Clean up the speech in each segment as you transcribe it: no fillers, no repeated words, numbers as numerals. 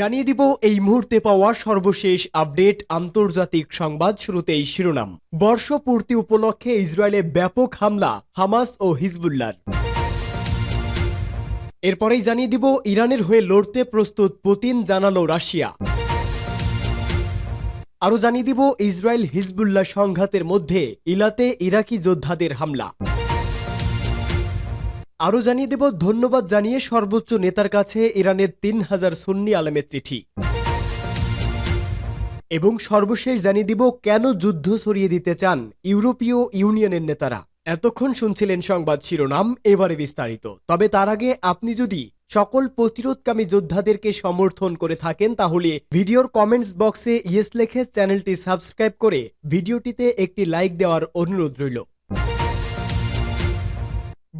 জানিয়ে দিব এই মুহূর্তে পাওয়া সর্বশেষ আপডেট আন্তর্জাতিক সংবাদ। শুরুতেই শিরোনাম। বর্ষপূর্তি উপলক্ষে ইসরায়েলে ব্যাপক হামলা হামাস ও হিজবুল্লাহর। এরপরেই জানিয়ে দিব ইরানের হয়ে লড়তে প্রস্তুত পুতিন, জানালো রাশিয়া। আরও জানিয়ে দিব ইসরায়েল হিজবুল্লাহ সংঘাতের মধ্যে ইলাতে ইরাকি যোদ্ধাদের হামলা। আরও জানিয়ে দেব ধন্যবাদ জানিয়ে সর্বোচ্চ নেতার কাছে ইরানের ৩,০০০ সুন্নি আলেমের চিঠি। এবং সর্বশেষ জানিয়ে দিব কেন যুদ্ধ সরিয়ে দিতে চান ইউরোপীয় ইউনিয়নের নেতারা। এতক্ষণ শুনছিলেন সংবাদ শিরোনাম, এবারে বিস্তারিত। তবে তার আগে আপনি যদি সকল প্রতিরোধকামী যোদ্ধাদেরকে সমর্থন করে থাকেন তাহলে ভিডিওর কমেন্টস বক্সে ইয়েস লিখে চ্যানেলটি সাবস্ক্রাইব করে ভিডিওটিতে একটি লাইক দেওয়ার অনুরোধ রইল।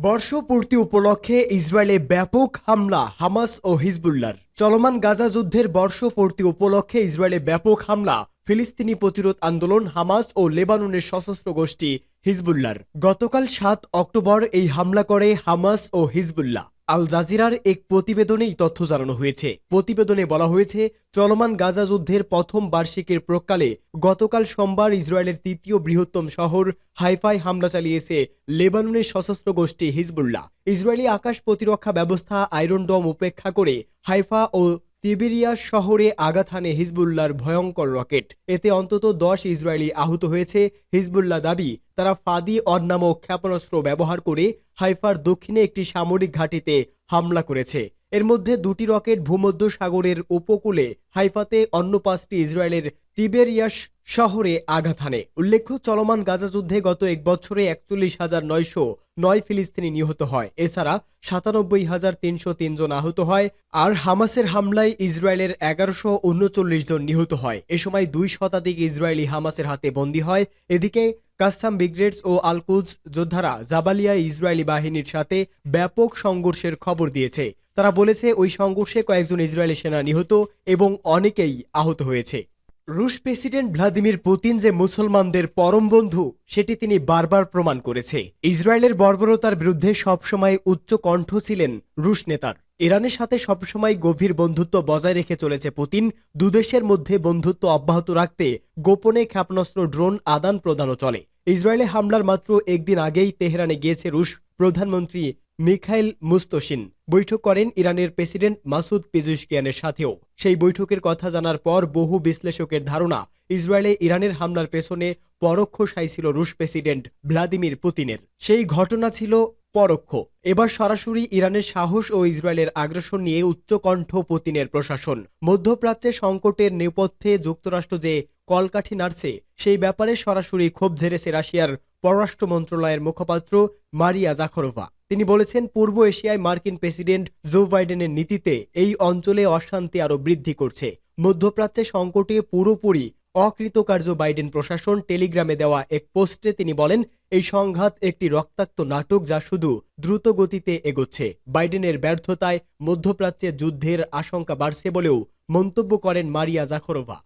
বর্ষপূর্তি উপলক্ষে ইসরায়েলে ব্যাপক হামলা হামাস ও হিজবুল্লাহর। চলমান গাজা যুদ্ধের বর্ষপূর্তি উপলক্ষে ইসরায়েলে ব্যাপক হামলা ফিলিস্তিনি প্রতিরোধ আন্দোলন হামাস ও লেবাননের সশস্ত্র গোষ্ঠী হিজবুল্লাহর। গতকাল ৭ অক্টোবর এই হামলা করে হামাস ও হিজবুল্লাহ। আল জাজিরার এক প্রতিবেদনেই তথ্য জানানো হয়েছে। প্রতিবেদনে বলা হয়েছে, চলমান গাজা যুদ্ধের প্রথম বার্ষিকীর প্রাক্কালে গতকাল সোমবার ইসরায়েলের তৃতীয় বৃহত্তম শহর হাইফায় হামলা চালিয়েছে লেবাননের সশস্ত্র গোষ্ঠী হিজবুল্লাহ। ইসরায়েলি আকাশ প্রতিরক্ষা ব্যবস্থা আয়রন ডোম উপেক্ষা করে হাইফা ও তিবেরিয়াস শহরে আঘাত হানে হিজবুল্লাহর ভয়ঙ্কর রকেট। এতে অন্তত ১০ ইসরায়েলি আহত হয়েছে। হিজবুল্লাহ দাবি, তারা ফাদি অড নামক ক্ষেপণাস্ত্র ব্যবহার করে হাইফার দক্ষিণে একটি সামরিক ঘাঁটিতে হামলা করেছে। এর মধ্যে ২টি রকেট ভূমধ্য সাগরের উপকূলে হাইফাতে, অন্য ৫টি ইসরায়েলের তিবেরিয়াস শহরে আঘাত হানে। উল্লেখ্য, চলমান গাজা যুদ্ধে গত এক বছরে ৪১,৯০৯ ফিলিস্তিনি নিহত হয়। এছাড়া ৯৭,৩০৩ জন আহত হয়। আর হামাসের হামলায় ইসরায়েলের ১১৩৯ জন নিহত হয়। এ সময় ২ শতাধিক ইসরায়েলি হামাসের হাতে বন্দী হয়। এদিকে কাসাম ব্রিগেডস ও আল-কুদস যোদ্ধারা জাবালিয়ায় ইসরায়েলি বাহিনীর সাথে ব্যাপক সংঘর্ষের খবর দিয়েছে। তারা বলেছে, ওই সংঘর্ষে কয়েকজন ইসরায়েলি সেনা নিহত এবং অনেকেই আহত হয়েছে। রুশ প্রেসিডেন্ট ভ্লাদিমির পুতিন যে মুসলমানদের পরম বন্ধু সেটি তিনি বারবার প্রমাণ করেছে। ইসরায়েলের বর্বরতার বিরুদ্ধে সবসময় উচ্চ কণ্ঠ ছিলেন রুশ নেতার। ইরানের সাথে সবসময় গভীর বন্ধুত্ব বজায় রেখে চলেছে পুতিন। দুদেশের মধ্যে বন্ধুত্ব অব্যাহত রাখতে গোপনে ক্ষেপণাস্ত্র, ড্রোন আদান প্রদানও চলে। ইসরায়েলে হামলার মাত্র একদিন আগেই তেহরানে গিয়েছে রুশ প্রধানমন্ত্রী মিখাইল মুস্তশিন। বৈঠক করেন ইরানের প্রেসিডেন্ট মাসুদ পেজেশকিয়ানের সাথেও। সেই বৈঠকের কথা জানার পর বহু বিশ্লেষকের ধারণা, ইসরায়েলে ইরানের হামলার পেছনে পরোক্ষ সাই ছিল রুশ প্রেসিডেন্ট ভ্লাদিমির পুতিনের। সেই ঘটনা ছিল পরোক্ষ। এবার সরাসরি ইরানের সাহস ও ইসরায়েলের আগ্রাসন নিয়ে উচ্চকণ্ঠ পুতিনের প্রশাসন। মধ্যপ্রাচ্যে সংকটের নেপথ্যে যুক্তরাষ্ট্র যে কলকাঠি নাড়ছে সেই ব্যাপারে সরাসরি ক্ষোভ ঝেড়েছে রাশিয়ার পররাষ্ট্র মন্ত্রণালয়ের মুখপাত্র মারিয়া জাখারোভা। তিনি বলেছেন, পূর্ব এশিয়ায় মার্কিন প্রেসিডেন্ট জো বাইডেনের নীতিতে এই অঞ্চলে অশান্তি আরও বৃদ্ধি করছে। মধ্যপ্রাচ্যে সংকটে পুরোপুরি অকৃতকার্য বাইডেন প্রশাসন। টেলিগ্রামে দেওয়া এক পোস্টে তিনি বলেন, এই সংঘাত একটি রক্তাক্ত নাটক যা শুধু দ্রুত গতিতে এগোচ্ছে। বাইডেনের ব্যর্থতায় মধ্যপ্রাচ্যে যুদ্ধের আশঙ্কা বাড়ছে বলেও মন্তব্য করেন মারিয়া জাখারোভা।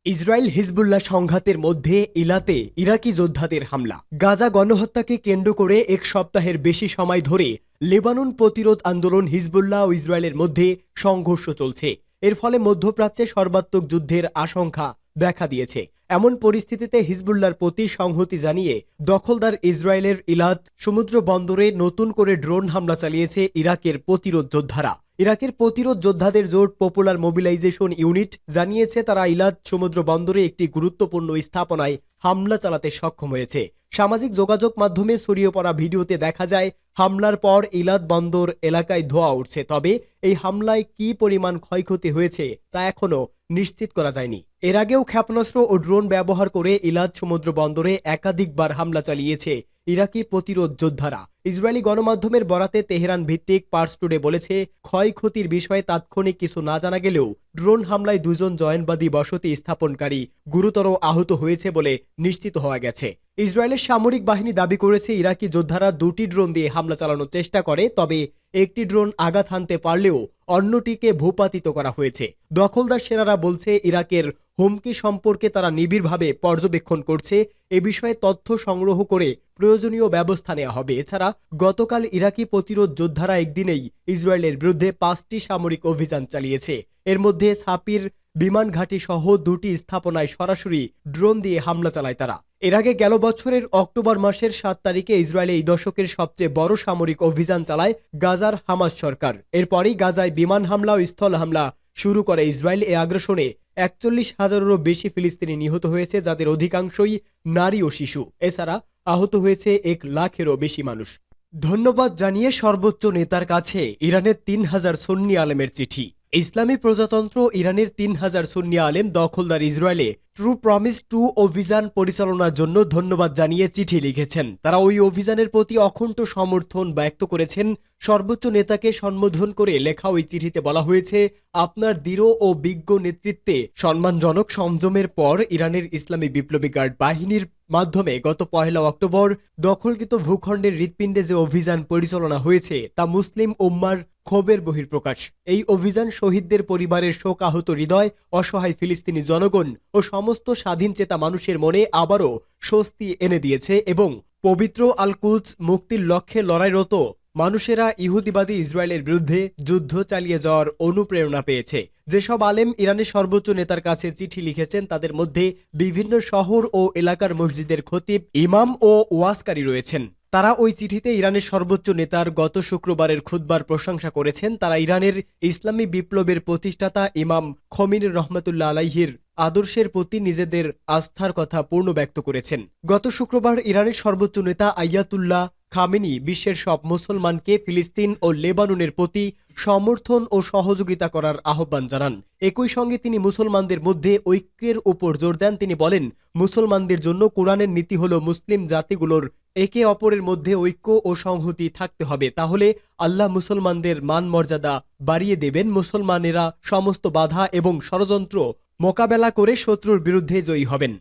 ইসরায়েল হিজবুল্লাহ সংঘাতের মধ্যে ইলাতে ইরাকি যোদ্ধাদের হামলা। গাজা গণহত্যাকে কেন্দ্র করে এক সপ্তাহের বেশি সময় ধরে লেবানন প্রতিরোধ আন্দোলন হিজবুল্লাহ ও ইসরায়েলের মধ্যে সংঘর্ষ চলছে। এর ফলে মধ্যপ্রাচ্যে সর্বাত্মক যুদ্ধের আশঙ্কা দেখা দিয়েছে। এমন পরিস্থিতিতে হিজবুল্লাহর প্রতি সংহতি জানিয়ে দখলদার ইসরায়েলের ইলাত সমুদ্র বন্দরে নতুন করে ড্রোন হামলা চালিয়েছে ইরাকের প্রতিরোধ যোদ্ধারা। ইরাকের প্রতিরোধ যোদ্ধাদের জোট পপুলার মোবিলাইজেশন ইউনিট জানিয়েছে, তারা ইলাত সমুদ্র বন্দরে একটি গুরুত্বপূর্ণ স্থাপনায় হামলা চালাতে সক্ষম হয়েছে। সামাজিক যোগাযোগ মাধ্যমে ছড়িয়ে পড়া ভিডিওতে দেখা যায়, হামলার পর ইলাত বন্দর এলাকায় ধোঁয়া উঠছে। তবে এই হামলায় কী পরিমাণ ক্ষয়ক্ষতি হয়েছে তা এখনও নিশ্চিত করা যায়নি। এর আগেও ক্ষেপণাস্ত্র ও ড্রোন ব্যবহার করে ইলাত সমুদ্র বন্দরে একাধিকবার হামলা চালিয়েছে ইরাকি প্রতিরোধ যোদ্ধারা। ইসরায়েলি গণমাধ্যমের বরাতে তেহরান ভিত্তিক পার্স টুডে বলেছে, ক্ষয়ক্ষতির বিষয়ে তাৎক্ষণিক কিছু না জানা গেলেও ড্রোন হামলায় ২ জন জয়নবাদী বসতি স্থাপনকারী গুরুতর আহত হয়েছে বলে নিশ্চিত হওয়া গেছে। ইসরায়েলের সামরিক বাহিনী দাবি করেছে, ইরাকি যোদ্ধারা ২টি ড্রোন দিয়ে হামলা চালানোর চেষ্টা করে। তবে একটি ড্রোন আঘাত হানতে পারলেও অন্যটিকে ভূপাতিত করা হয়েছে। দখলদার সেনারা বলছে, ইরাকের হুমকি সম্পর্কে তারা নিবিড়ভাবে পর্যবেক্ষণ করছে। এ বিষয়ে তথ্য সংগ্রহ করে প্রয়োজনীয় ব্যবস্থা নেওয়া হবে। এছাড়া গতকাল ইরাকি প্রতিরোধ যোদ্ধারা একদিনেই ইসরায়েলের বিরুদ্ধে 5টি সামরিক অভিযান চালিয়েছে। এর মধ্যে সাপির বিমান ঘাঁটি সহ 2টি স্থাপনায় সরাসরি ড্রোন দিয়ে হামলা চালায় তারা। এর আগে গেল বছরের অক্টোবর মাসের 7 তারিখে ইসরায়েলে এই দশকের সবচেয়ে বড় সামরিক অভিযান চালায় গাজার হামাস সরকার। এরপরই গাজায় বিমান হামলা ও স্থল হামলা শুরু করে ইসরায়েল। এই আগ্রাসনে 41,000-এরও বেশি ফিলিস্তিনি নিহত হয়েছে, যাদের অধিকাংশই নারী ও শিশু। এছাড়া আহত হয়েছে 1 লাখেরও বেশি মানুষ। ধন্যবাদ জানিয়ে সর্বোচ্চ নেতার কাছে ইরানের 3,000 সুন্নি আলেমের চিঠি। ইসলামী প্রজাতন্ত্র ইরানের 3,000 সুন্নি আলেম দখলদার ইসরায়েলে ট্রু প্রমিস 2 অভিযান পরিচালনার জন্য ধন্যবাদ জানিয়ে চিঠি লিখেছেন। তারা ওই অভিযানের প্রতি অকুণ্ঠ সমর্থন ব্যক্ত করেছেন। সর্বোচ্চ নেতাকে সম্বোধন করে লেখা ওই চিঠিতে বলা হয়েছে, আপনার দৃঢ় ও বিজ্ঞ নেতৃত্বে সম্মানজনক সংযমের পর ইরানের ইসলামী বিপ্লবী গার্ড বাহিনীর মাধ্যমে গত 1 অক্টোবর দখলকৃত ভূখণ্ডের হৃৎপিণ্ডে যে অভিযান পরিচালনা হয়েছে তা মুসলিম উম্মার ক্ষোভের বহিঃপ্রকাশ। এই অভিযান শহীদদের পরিবারের শোকাহত হৃদয়, অসহায় ফিলিস্তিনি জনগণ ও সমস্ত স্বাধীনচেতা মানুষের মনে আবারও স্বস্তি এনে দিয়েছে এবং পবিত্র আল কুদস মুক্তির লক্ষ্যে লড়াইরত মানুষেরা ইহুদিবাদী ইসরায়েলের বিরুদ্ধে যুদ্ধ চালিয়ে যাওয়ার অনুপ্রেরণা পেয়েছে। যেসব আলেম ইরানের সর্বোচ্চ নেতার কাছে চিঠি লিখেছেন তাদের মধ্যে বিভিন্ন শহর ও এলাকার মসজিদের খতিব, ইমাম ও ওয়াজকারী রয়েছেন। তারা ওই চিঠিতে ইরানের সর্বোচ্চ নেতার গত শুক্রবারের খুতবার প্রশংসা করেছেন। তারা ইরানের ইসলামী বিপ্লবের প্রতিষ্ঠাতা ইমাম খমিনি রহমতুল্লাহ আলাইহির আদর্শের প্রতি নিজেদের আস্থার কথা পূর্ণ ব্যক্ত করেছেন। গত শুক্রবার ইরানের সর্বোচ্চ নেতা আয়াতুল্লাহ খামেনি বিশ্বের সব মুসলমানকে ফিলিস্তিন ও লেবাননের প্রতি সমর্থন ও সহযোগিতা করার আহ্বান জানান। একই সঙ্গে তিনি মুসলমানদের মধ্যে ঐক্যের উপর জোর দেন। তিনি বলেন, মুসলমানদের জন্য কোরআনের নীতি হলো মুসলিম জাতিগুলোর একে অপরের মধ্যে ঐক্য ও সংহতি থাকতে হবে। তাহলে আল্লাহ মুসলমানদের মান মর্যাদা বাড়িয়ে দেবেন। মুসলমানেরা সমস্ত বাধা এবং ষড়যন্ত্র মোকাবেলা করে শত্রুর বিরুদ্ধে জয়ী হবেন।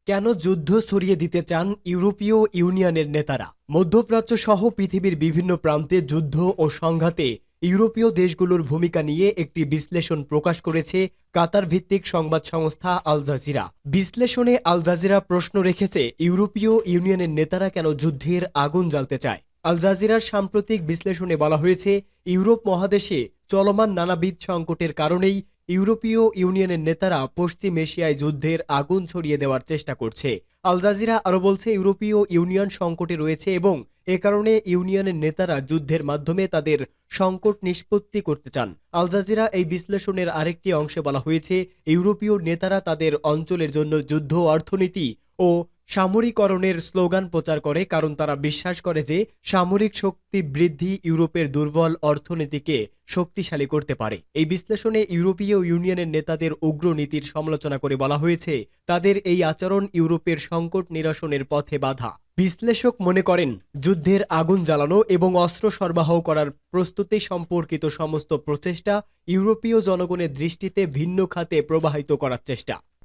কেন যুদ্ধ ছড়িয়ে দিতে চান ইউরোপীয় ইউনিয়নের নেতারা? মধ্যপ্রাচ্য সহ পৃথিবীর বিভিন্ন প্রান্তে যুদ্ধ ও সংঘাতে ইউরোপীয় দেশগুলোর ভূমিকা নিয়ে একটি বিশ্লেষণ প্রকাশ করেছে কাতার ভিত্তিক সংবাদ সংস্থা আল জাজিরা। বিশ্লেষণে আল জাজিরা প্রশ্ন রেখেছে, ইউরোপীয় ইউনিয়নের নেতারা কেন যুদ্ধের আগুন জ্বালতে চায়? আল জাজিরার সাম্প্রতিক বিশ্লেষণে বলা হয়েছে, ইউরোপ মহাদেশে চলমান নানাবিধ সংকটের কারণেই ইউরোপীয় ইউনিয়নের নেতারা পশ্চিম এশিয়ায় যুদ্ধের আগুন ছড়িয়ে দেওয়ার চেষ্টা করছে। আল জাজিরা আরও বলছে, ইউরোপীয় ইউনিয়ন সংকটে রয়েছে এবং এ কারণে ইউনিয়নের নেতারা যুদ্ধের মাধ্যমে তাদের সংকট নিষ্পত্তি করতে চান। আল জাজিরা এই বিশ্লেষণের আরেকটি অংশে বলা হয়েছে, ইউরোপীয় নেতারা তাদের অঞ্চলের জন্য যুদ্ধ, অর্থনীতি ও সামরিকরণের স্লোগান প্রচার করে, কারণ তারা বিশ্বাস করে যে সামরিক শক্তি বৃদ্ধি ইউরোপের দুর্বল অর্থনীতিকে শক্তিশালী করতে পারে। এই বিশ্লেষণে ইউরোপীয় ইউনিয়নের নেতাদের উগ্র নীতির সমালোচনা করে বলা হয়েছে, তাদের এই আচরণ ইউরোপের সংকট নিরসনের পথে বাধা। বিশ্লেষক মনে করেন, যুদ্ধের আগুন জ্বালানো এবং অস্ত্র সরবরাহ করার প্রস্তুতি সম্পর্কিত সমস্ত প্রচেষ্টা ইউরোপীয় জনগণের দৃষ্টিতে ভিন্ন খাতে প্রবাহিত করার চেষ্টা।